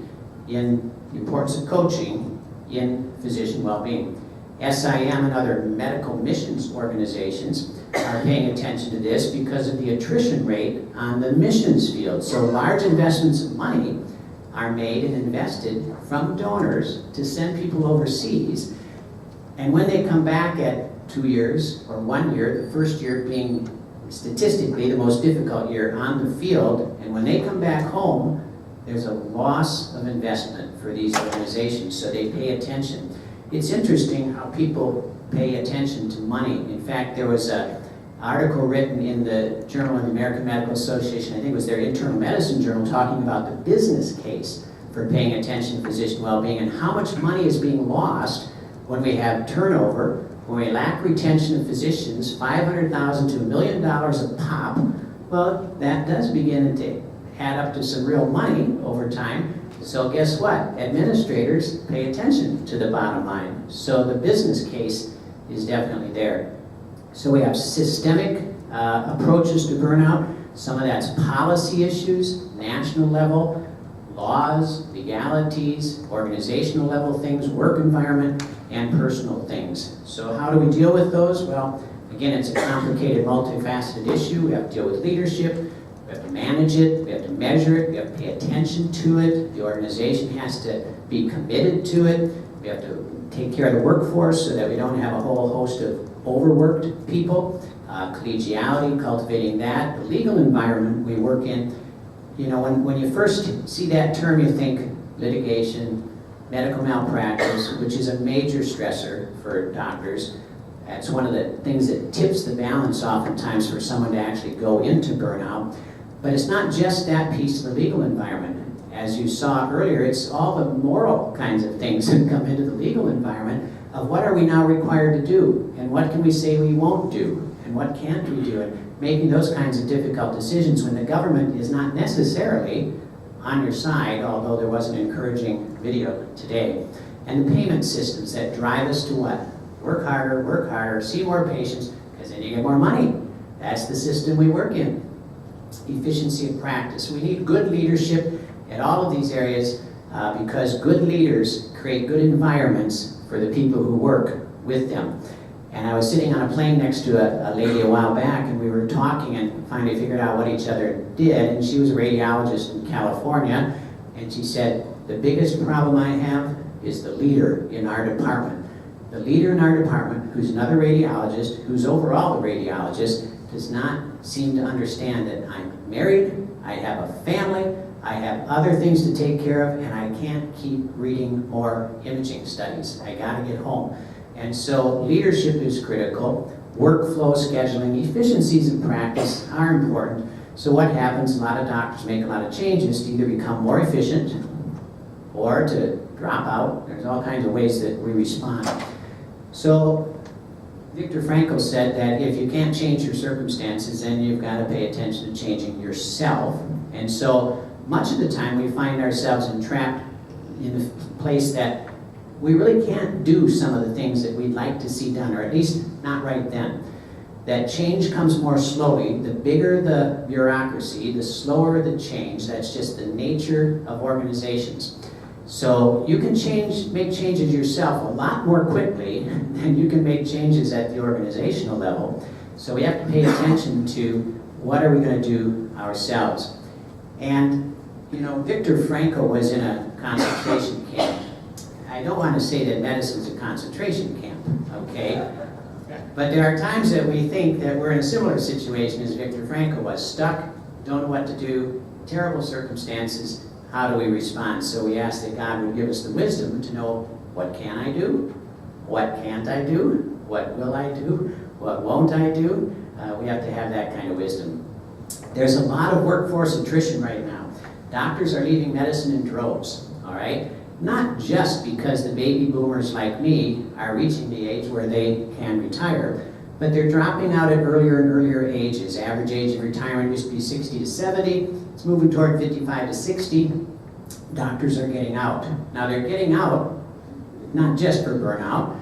in the importance of coaching in physician well-being. SIM and other medical missions organizations are paying attention to this because of the attrition rate on the missions field. So large investments of money are made and invested from donors to send people overseas. And when they come back at 2 years or 1 year, the first year being statistically the most difficult year on the field, and when they come back home, there's a loss of investment for these organizations, so they pay attention. It's interesting how people pay attention to money. In fact, there was an article written in the Journal of the American Medical Association, I think it was their internal medicine journal, talking about the business case for paying attention to physician well-being and how much money is being lost when we have turnover, when we lack retention of physicians, $500,000 to $1 million a pop. Well, that does begin to add up to some real money over time. So guess what? Administrators pay attention to the bottom line. So the business case is definitely there. So we have systemic approaches to burnout. Some of that's policy issues, national level, laws, legalities, organizational level things, work environment, and personal things. So how do we deal with those? Well, again, it's a complicated, multifaceted issue. We have to deal with leadership. We have to manage it, we have to measure it, we have to pay attention to it, the organization has to be committed to it, we have to take care of the workforce so that we don't have a whole host of overworked people, collegiality, cultivating that, the legal environment we work in. You know, when you first see that term, you think litigation, medical malpractice, which is a major stressor for doctors. That's one of the things that tips the balance oftentimes for someone to actually go into burnout. But it's not just that piece of the legal environment. As you saw earlier, it's all the moral kinds of things that come into the legal environment of what are we now required to do, and what can we say we won't do, and what can't we do, and making those kinds of difficult decisions when the government is not necessarily on your side, although there was an encouraging video today. And the payment systems that drive us to what? Work harder, see more patients, because then you get more money. That's the system we work in. Efficiency of practice. We need good leadership at all of these areas because good leaders create good environments for the people who work with them. And I was sitting on a plane next to a lady a while back, and we were talking and finally figured out what each other did. And she was a radiologist in California, And she said, the biggest problem I have is the leader in our department. The leader in our department, who's another radiologist, who's overall the radiologist, does not seem to understand that I'm married, I have a family, I have other things to take care of, and I can't keep reading more imaging studies. I gotta get home. And so leadership is critical. Workflow scheduling, efficiencies in practice are important. So what happens, a lot of doctors make a lot of changes to either become more efficient or to drop out. There's all kinds of ways that we respond. So Viktor Frankl said that if you can't change your circumstances, then you've got to pay attention to changing yourself. And so much of the time we find ourselves entrapped in a place that we really can't do some of the things that we'd like to see done, or at least not right then. That change comes more slowly. The bigger the bureaucracy, the slower the change. That's just the nature of organizations. So you can make changes yourself a lot more quickly than you can make changes at the organizational level. So we have to pay attention to what are we going to do ourselves. And, you know, Viktor Frankl was in a concentration camp. I don't want to say that medicine's a concentration camp, okay? But there are times that we think that we're in a similar situation as Viktor Frankl was, stuck, don't know what to do, terrible circumstances. How do we respond? So we ask that God would give us the wisdom to know, what can I do? What can't I do? What will I do? What won't I do? We have to have that kind of wisdom. There's a lot of workforce attrition right now. Doctors are leaving medicine in droves, all right? Not just because the baby boomers like me are reaching the age where they can retire, but they're dropping out at earlier and earlier ages. Average age of retirement used to be 60 to 70. It's moving toward 55 to 60. Doctors are getting out. Now they're getting out not just for burnout,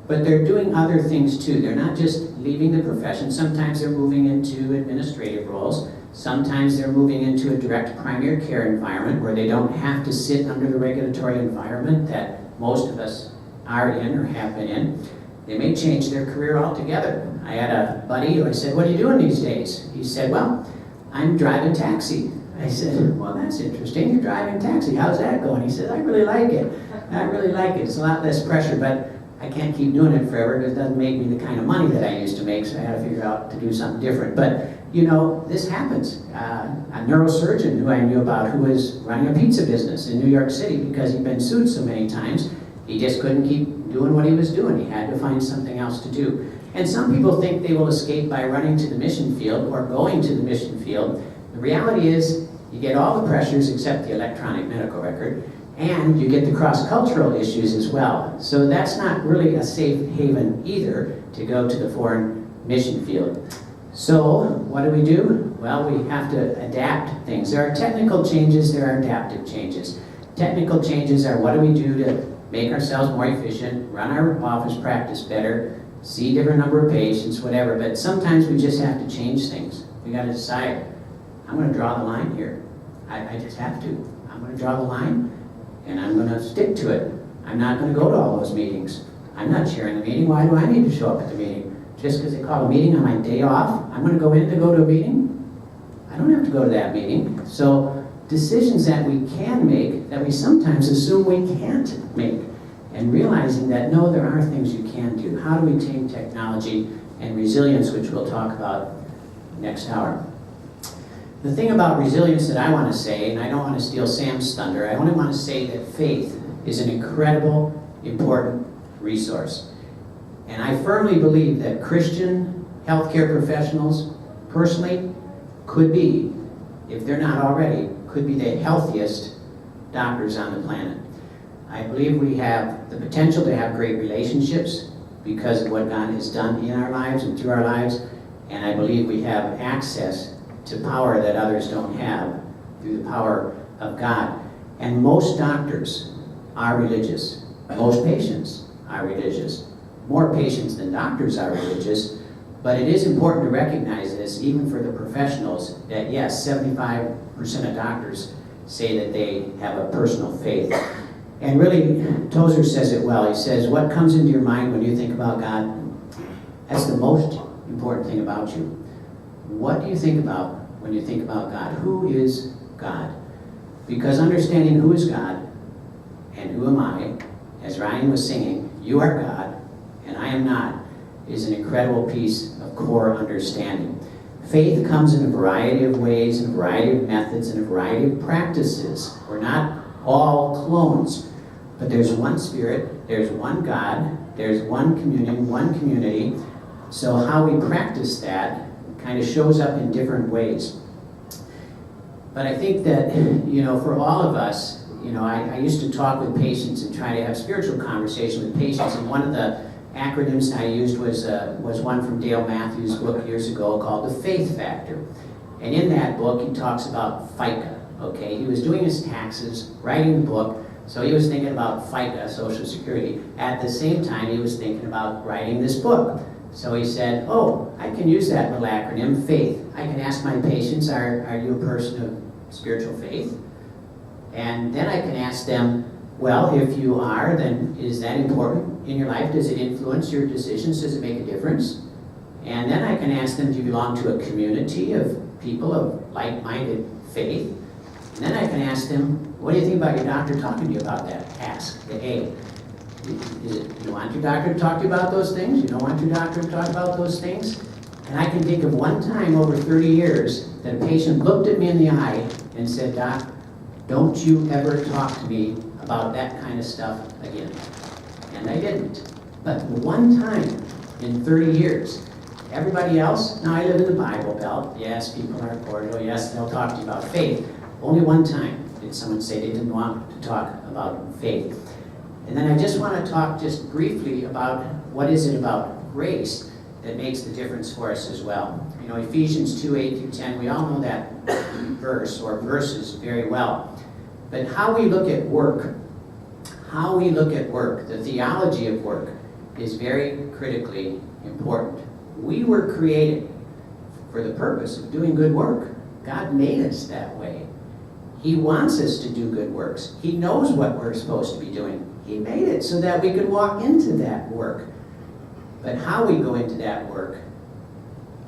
but they're doing other things too. They're not just leaving the profession. Sometimes they're moving into administrative roles. Sometimes they're moving into a direct primary care environment where they don't have to sit under the regulatory environment that most of us are in or have been in. They may change their career altogether. I had a buddy who I said, what are you doing these days? He said, well, I'm driving taxi. I said, well, that's interesting. You're driving taxi. How's that going? He said, I really like it. I really like it. It's a lot less pressure, but I can't keep doing it forever because it doesn't make me the kind of money that I used to make, so I had to figure out to do something different. But, you know, this happens. A neurosurgeon who I knew about who was running a pizza business in New York City because he'd been sued so many times, he just couldn't keep doing what he was doing. He had to find something else to do. And some people think they will escape by running to the mission field or going to the mission field. The reality is you get all the pressures except the electronic medical record, and you get the cross-cultural issues as well. So that's not really a safe haven either to go to the foreign mission field. So what do? Well, we have to adapt things. There are technical changes, there are adaptive changes. Technical changes are what do we do to make ourselves more efficient, run our office practice better, see a different number of patients, whatever. But sometimes we just have to change things. We got to decide, I'm going to draw the line here. I just have to. I'm going to draw the line, and I'm going to stick to it. I'm not going to go to all those meetings. I'm not chairing the meeting. Why do I need to show up at the meeting? Just because they call a meeting on my day off, I'm going to go in to go to a meeting? I don't have to go to that meeting. So decisions that we can make that we sometimes assume we can't make, and realizing that no, there are things you can do. How do we take technology and resilience, which we'll talk about next hour. The thing about resilience that I want to say, and I don't want to steal Sam's thunder, I only want to say that faith is an incredible, important resource. And I firmly believe that Christian healthcare professionals, personally, could be, if they're not already, could be the healthiest doctors on the planet. I believe we have the potential to have great relationships because of what God has done in our lives and through our lives, and I believe we have access to power that others don't have through the power of God. And most doctors are religious. Most patients are religious. More patients than doctors are religious, but it is important to recognize this, even for the professionals, that yes, 75% of doctors say that they have a personal faith. And really, Tozer says it well. He says, what comes into your mind when you think about God? That's the most important thing about you. What do you think about when you think about God? Who is God? Because understanding who is God and who am I, as Ryan was singing, you are God and I am not, is an incredible piece of core understanding. Faith comes in a variety of ways, in a variety of methods, in a variety of practices. We're not all clones, but there's one Spirit, there's one God, there's one communion, one community. So how we practice that kind of shows up in different ways. But I think that, for all of us, I used to talk with patients and try to have spiritual conversation with patients, and one of the acronyms I used was one from Dale Matthews' book years ago called The Faith Factor. And in that book, he talks about FICA, okay? He was doing his taxes, writing the book, so he was thinking about FICA, Social Security. At the same time, he was thinking about writing this book. So he said, oh, I can use that little acronym, FAITH. I can ask my patients, are you a person of spiritual faith? And then I can ask them, well, if you are, then is that important in your life? Does it influence your decisions? Does it make a difference? And then I can ask them, do you belong to a community of people of like-minded faith? And then I can ask them, what do you think about your doctor talking to you about that? Ask, the A. You want your doctor to talk to you about those things? You don't want your doctor to talk about those things? And I can think of one time over 30 years that a patient looked at me in the eye and said, Doc, don't you ever talk to me about that kind of stuff again. And I didn't. But one time in 30 years, everybody else, now I live in the Bible Belt, yes, people are cordial, yes, they'll talk to you about faith. Only one time did someone say they didn't want to talk about faith. And then I just want to talk just briefly about what is it about grace that makes the difference for us as well. Ephesians 2:8-10, we all know that verse or verses very well. But how we look at work, the theology of work, is very critically important. We were created for the purpose of doing good work. God made us that way. He wants us to do good works. He knows what we're supposed to be doing. He made it so that we could walk into that work. But how we go into that work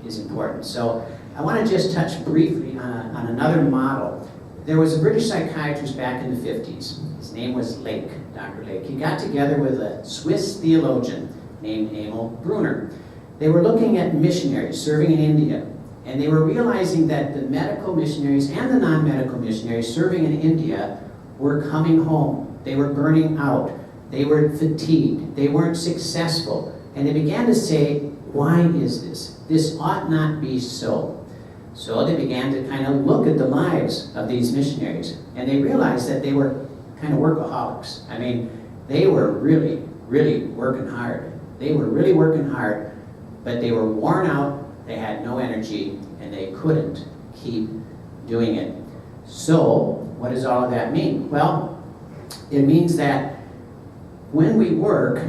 is important. So I want to just touch briefly on another model. There was a British psychiatrist back in the 50s. His name was Lake, Dr. Lake. He got together with a Swiss theologian named Emil Brunner. They were looking at missionaries serving in India, and they were realizing that the medical missionaries and the non-medical missionaries serving in India were coming home. They were burning out. They were fatigued. They weren't successful. And they began to say, why is this? This ought not be so. So they began to kind of look at the lives of these missionaries, and they realized that they were kind of workaholics. I mean, they were really, really working hard. They were really working hard, but they were worn out, they had no energy, and they couldn't keep doing it. So, what does all of that mean? Well, it means that when we work,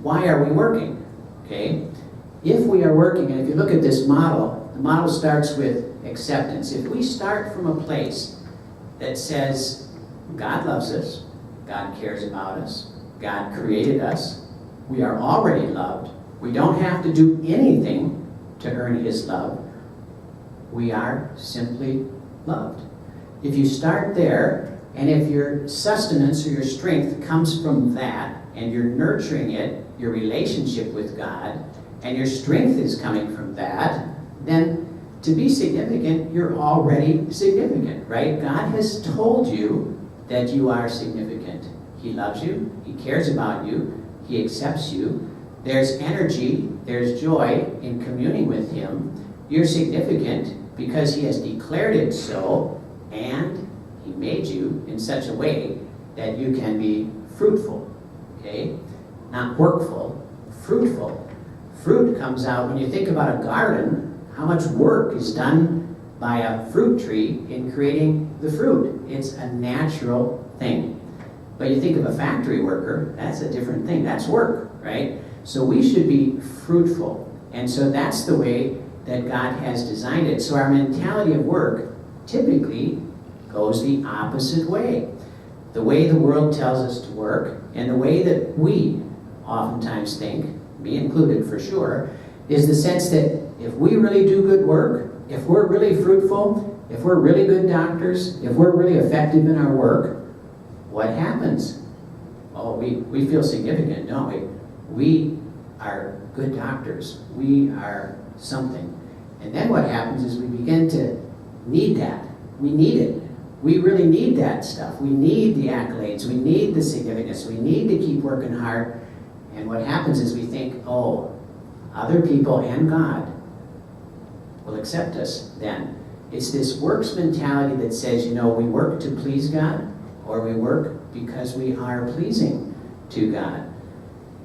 why are we working? Okay? If we are working, and if you look at this model, the model starts with acceptance. If we start from a place that says, God loves us, God cares about us, God created us, we are already loved, we don't have to do anything to earn His love, we are simply loved. If you start there, and if your sustenance or your strength comes from that, and you're nurturing it, your relationship with God, and your strength is coming from that, then to be significant, you're already significant, right? God has told you that you are significant. He loves you, He cares about you, He accepts you. There's energy, there's joy in communing with Him. You're significant because He has declared it so, and He made you in such a way that you can be fruitful, okay? Not workful, fruitful. Fruit comes out, when you think about a garden, how much work is done by a fruit tree in creating the fruit. It's a natural thing. But you think of a factory worker, that's a different thing. That's work, right? So we should be fruitful. And so that's the way that God has designed it. So our mentality of work typically goes the opposite way. The way the world tells us to work, and the way that we oftentimes think, me included for sure, is the sense that if we really do good work, if we're really fruitful, If we're really good doctors, if we're really effective in our work, what happens? Oh, we feel significant, don't we? We are good doctors. We are something. And then what happens is we begin to need that. We need it. We really need that stuff. We need the accolades. We need the significance. We need to keep working hard. And what happens is we think, oh, other people and God will accept us then. It's this works mentality that says, you know, we work to please God, or we work because we are pleasing to God.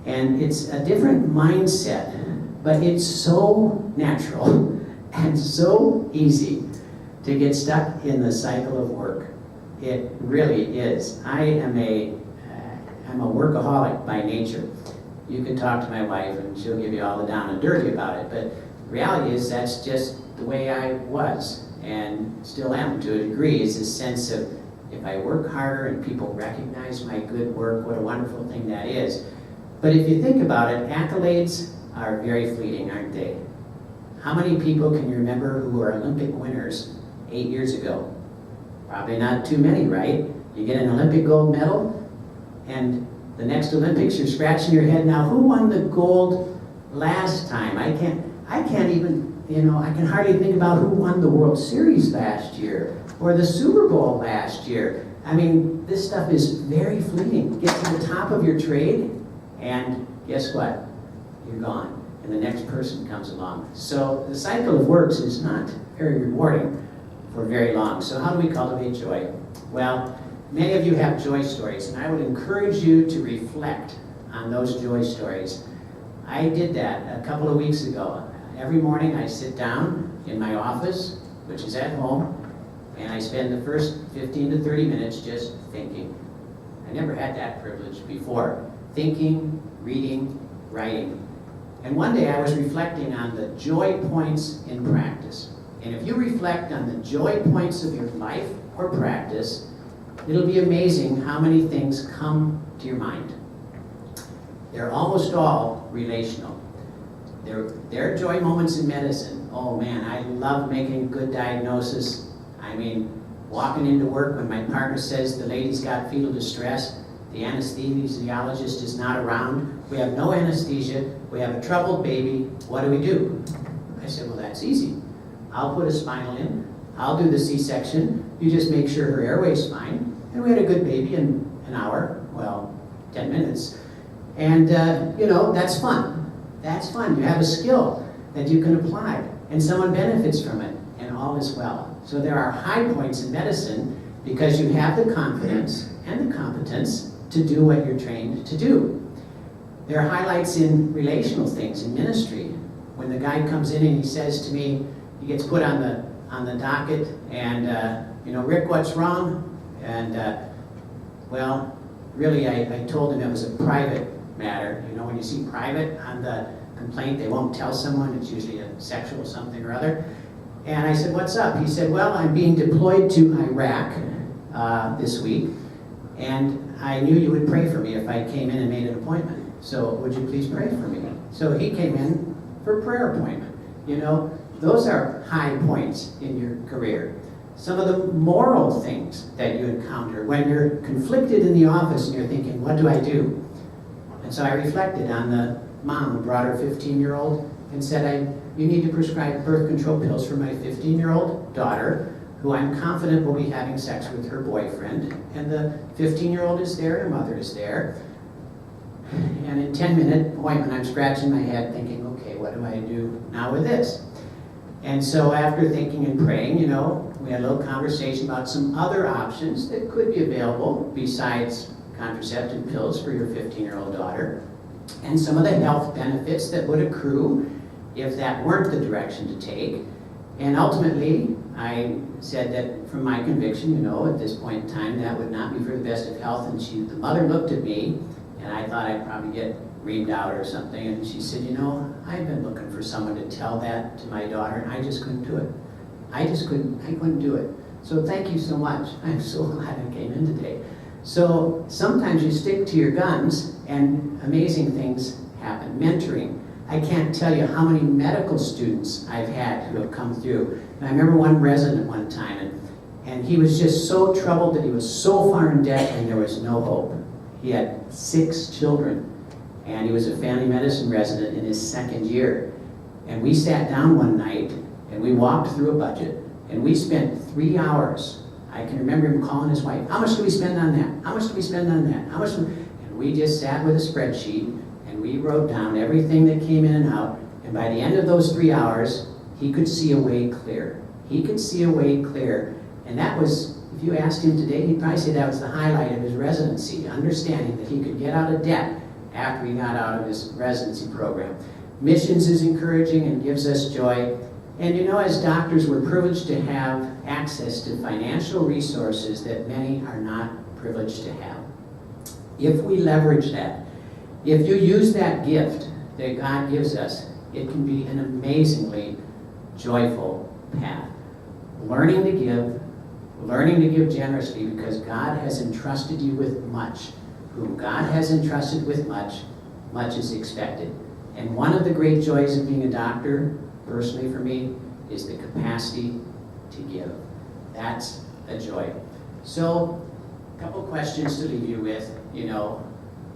And it's a different mindset, but it's so natural and so easy to get stuck in the cycle of work. It really is. I'm a workaholic by nature. You can talk to my wife and she'll give you all the down and dirty about it, but the reality is that's just the way I was and still am to a degree. Is this sense of if I work harder and people recognize my good work, what a wonderful thing that is. But if you think about it, accolades are very fleeting, aren't they? How many people can you remember who were Olympic winners 8 years ago? Probably not too many, right? You get an Olympic gold medal, and the next Olympics, you're scratching your head. Now, who won the gold last time? I can't even, I can hardly think about who won the World Series last year or the Super Bowl last year. I mean, this stuff is very fleeting. Get to the top of your trade, and guess what? You're gone, and the next person comes along. So the cycle of works is not very rewarding for very long. So how do we cultivate joy? Well, many of you have joy stories, and I would encourage you to reflect on those joy stories. I did that a couple of weeks ago. Every morning I sit down in my office, which is at home, and I spend the first 15 to 30 minutes just thinking. I never had that privilege before. Thinking, reading, writing. And one day I was reflecting on the joy points in practice. And if you reflect on the joy points of your life or practice, it'll be amazing how many things come to your mind. They're almost all relational. There are joy moments in medicine. Oh man, I love making a good diagnosis. I mean, walking into work when my partner says the lady's got fetal distress, the anesthesiologist is not around, we have no anesthesia, we have a troubled baby, what do? I said, well, that's easy. I'll put a spinal in, I'll do the C-section, you just make sure her airway's fine, and we had a good baby in an hour, well, 10 minutes. And, that's fun. That's fun. You have a skill that you can apply, and someone benefits from it, and all is well. So there are high points in medicine because you have the confidence and the competence to do what you're trained to do. There are highlights in relational things, in ministry. When the guy comes in and he says to me, he gets put on the docket, and Rick, what's wrong? And well, really, I told him it was a private matter. You know, when you see private on the complaint, they won't tell someone. It's usually a sexual something or other. And I said, what's up? He said, well, I'm being deployed to Iraq this week, and I knew you would pray for me if I came in and made an appointment. So would you please pray for me? So he came in for a prayer appointment. Those are high points in your career. Some of the moral things that you encounter when you're conflicted in the office and you're thinking, what do I do? And so I reflected on the mom who brought her 15-year-old and said, you need to prescribe birth control pills for my 15-year-old daughter, who I'm confident will be having sex with her boyfriend. And the 15-year-old is there, her mother is there. And in 10-minute appointment, I'm scratching my head thinking, okay, what do I do now with this? And so after thinking and praying, we had a little conversation about some other options that could be available besides contraceptive pills for your 15-year-old daughter, and some of the health benefits that would accrue if that weren't the direction to take. And ultimately, I said that from my conviction, at this point in time, that would not be for the best of health. And the mother looked at me, and I thought I'd probably get reamed out or something. And she said, I've been looking for someone to tell that to my daughter, and I just couldn't do it. I couldn't do it. So thank you so much. I'm so glad I came in today. So sometimes you stick to your guns, and amazing things happen. Mentoring. I can't tell you how many medical students I've had who have come through. And I remember one resident one time, and he was just so troubled that he was so far in debt and there was no hope. He had 6 children, and he was a family medicine resident in his 2nd year. And we sat down one night and we walked through a budget, and we spent 3 hours. I can remember him calling his wife, how much do we spend on that? How much do we spend on that? How much? And we just sat with a spreadsheet and we wrote down everything that came in and out. And by the end of those 3 hours, he could see a way clear. He could see a way clear. And that was, if you asked him today, he'd probably say that was the highlight of his residency, understanding that he could get out of debt after he got out of his residency program. Missions is encouraging and gives us joy. And you know, as doctors, we're privileged to have access to financial resources that many are not privileged to have. If we leverage that, if you use that gift that God gives us, it can be an amazingly joyful path. Learning to give generously, because God has entrusted you with much. Whom God has entrusted with much, much is expected. And one of the great joys of being a doctor, personally for me, is the capacity to give. That's a joy. So, a couple questions to leave you with. You know,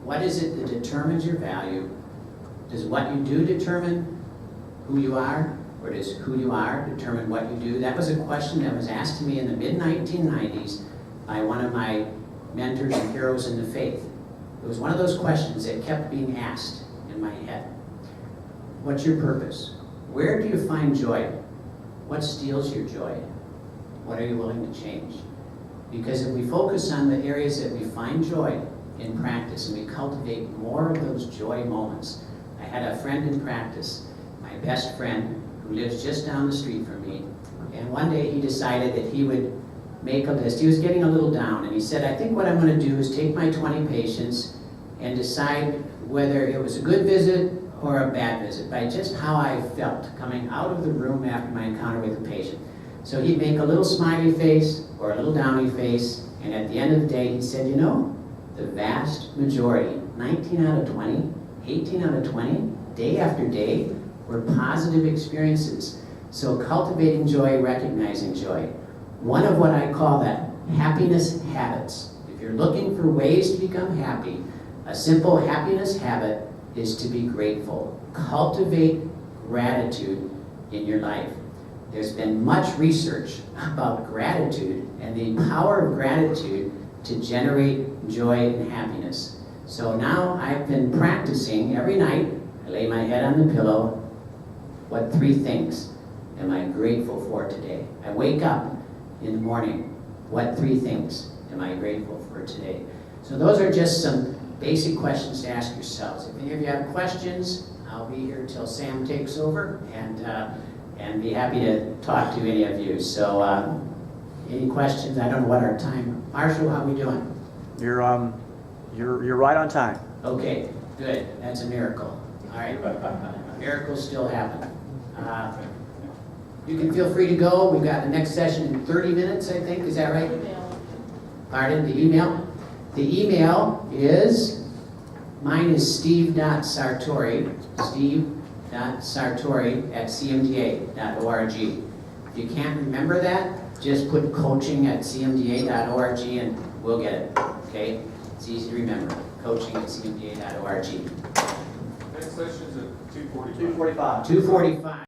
what is it that determines your value? Does what you do determine who you are? Or does who you are determine what you do? That was a question that was asked to me in the mid-1990s by one of my mentors and heroes in the faith. It was one of those questions that kept being asked in my head. What's your purpose? Where do you find joy? What steals your joy? What are you willing to change? Because if we focus on the areas that we find joy in practice and we cultivate more of those joy moments. I had a friend in practice, my best friend, who lives just down the street from me, and one day he decided that he would make a list. He was getting a little down, and he said, I think what I'm going to do is take my 20 patients and decide whether it was a good visit or a bad visit by just how I felt coming out of the room after my encounter with the patient. So he'd make a little smiley face or a little downy face, and at the end of the day he said, you know, the vast majority, 19 out of 20, 18 out of 20, day after day, were positive experiences. So cultivating joy, recognizing joy. One of what I call that happiness habits. If you're looking for ways to become happy, a simple happiness habit is to be grateful. Cultivate gratitude in your life. There's been much research about gratitude and the power of gratitude to generate joy and happiness. So now I've been practicing every night. I lay my head on the pillow. What 3 things am I grateful for today? I wake up in the morning. What 3 things am I grateful for today? So those are just some basic questions to ask yourselves. If any of you have questions, I'll be here till Sam takes over, and be happy to talk to any of you. So any questions? I don't know what our time. Marshall, how are we doing? You're right on time. Okay, good. That's a miracle. All right. Miracles still happen. You can feel free to go. We've got the next session in 30 minutes, I think. Is that right? Pardon, the email? The email is, mine is steve.sartori, steve.sartori@cmda.org. If you can't remember that, just put coaching@cmda.org and we'll get it, okay? It's easy to remember, coaching@cmda.org. Next session is at 2:45. 2:45. 2:45.